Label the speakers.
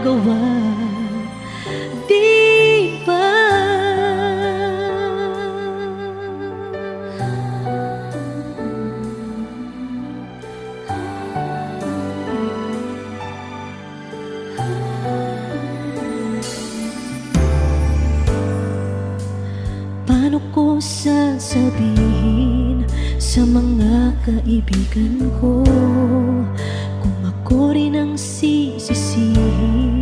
Speaker 1: magagawa, di ba? Paano ko sasabihin sa mga kaibigan ko kung ako rin ang